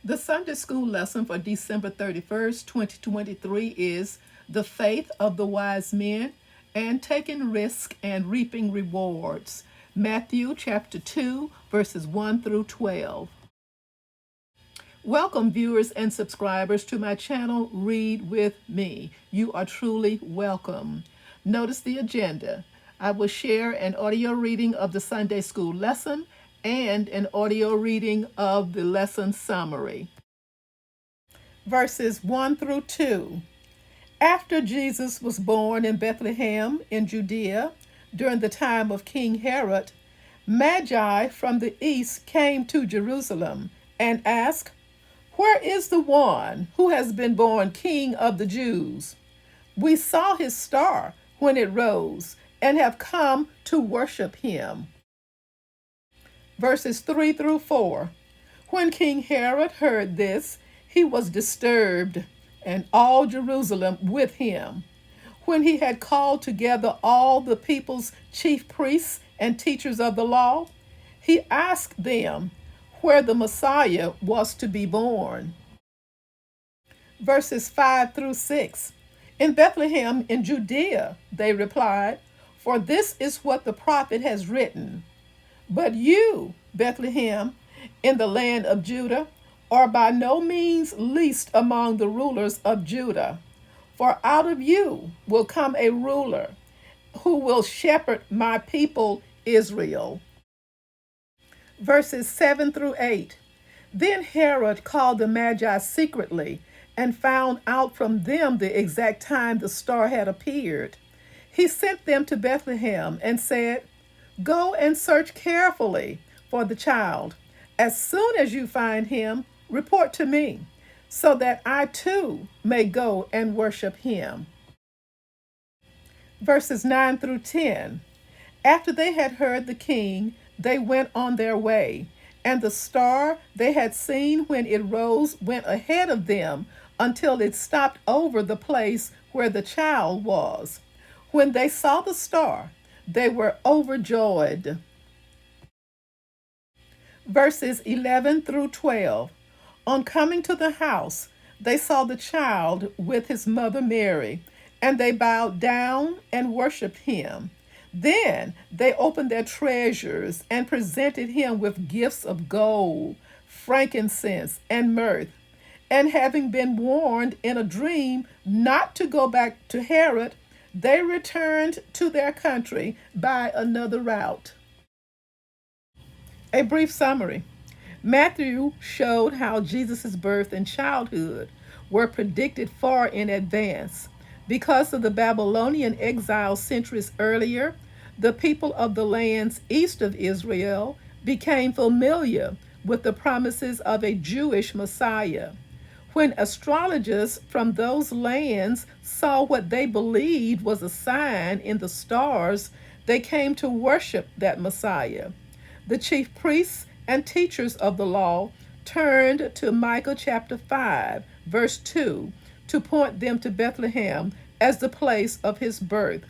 The Sunday school lesson for December 31st, 2023 is The Faith of the Wise Men and Taking Risk and Reaping Rewards. Matthew chapter 2, verses 1 through 12. Welcome, viewers and subscribers, to my channel, Read With Me. You are truly welcome. Notice the agenda. I will share an audio reading of the Sunday school lesson and an audio reading of the lesson summary. Verses 1 through 2. After Jesus was born in Bethlehem in Judea during the time of King Herod, Magi from the east came to Jerusalem and asked, "Where is the one who has been born King of the Jews? We saw his star when it rose and have come to worship him." Verses 3 through 4. When King Herod heard this, he was disturbed, and all Jerusalem with him. When he had called together all the people's chief priests and teachers of the law, he asked them where the Messiah was to be born. Verses 5 through 6. "In Bethlehem in Judea," they replied, "for this is what the prophet has written. But you, Bethlehem, in the land of Judah, are by no means least among the rulers of Judah. For out of you will come a ruler who will shepherd my people Israel." Verses 7 through 8. Then Herod called the Magi secretly and found out from them the exact time the star had appeared. He sent them to Bethlehem and said, "Go and search carefully for the child. As soon as you find him, report to me, so that I too may go and worship him." Verses 9 through 10. After they had heard the king, they went on their way, and the star they had seen when it rose went ahead of them until it stopped over the place where the child was. When they saw the star, they were overjoyed. Verses 11 through 12. On coming to the house, they saw the child with his mother Mary, and they bowed down and worshiped him. Then they opened their treasures and presented him with gifts of gold, frankincense, and myrrh. And having been warned in a dream not to go back to Herod, they returned to their country by another route. A brief summary. Matthew showed how Jesus' birth and childhood were predicted far in advance. Because of the Babylonian exile centuries earlier, the people of the lands east of Israel became familiar with the promises of a Jewish Messiah. When astrologers from those lands saw what they believed was a sign in the stars, they came to worship that Messiah. The chief priests and teachers of the law turned to Micah chapter 5, verse 2, to point them to Bethlehem as the place of his birth.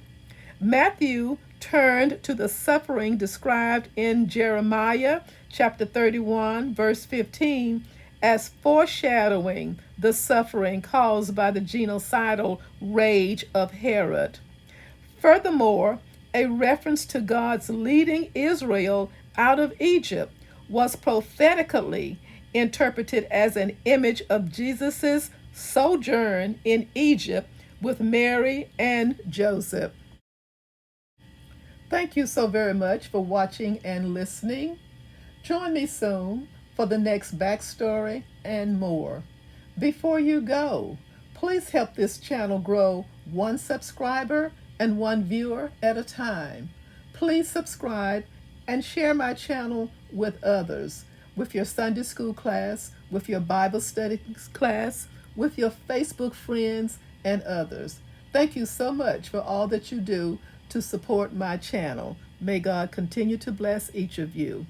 Matthew turned to the suffering described in Jeremiah chapter 31, verse 15, as foreshadowing the suffering caused by the genocidal rage of Herod. Furthermore, a reference to God's leading Israel out of Egypt was prophetically interpreted as an image of Jesus' sojourn in Egypt with Mary and Joseph. Thank you so very much for watching and listening. Join me soon for the next backstory and more. Before you go, please help this channel grow one subscriber and one viewer at a time. Please subscribe and share my channel with others, with your Sunday school class, with your Bible study class, with your Facebook friends, and others. Thank you so much for all that you do to support my channel. May God continue to bless each of you.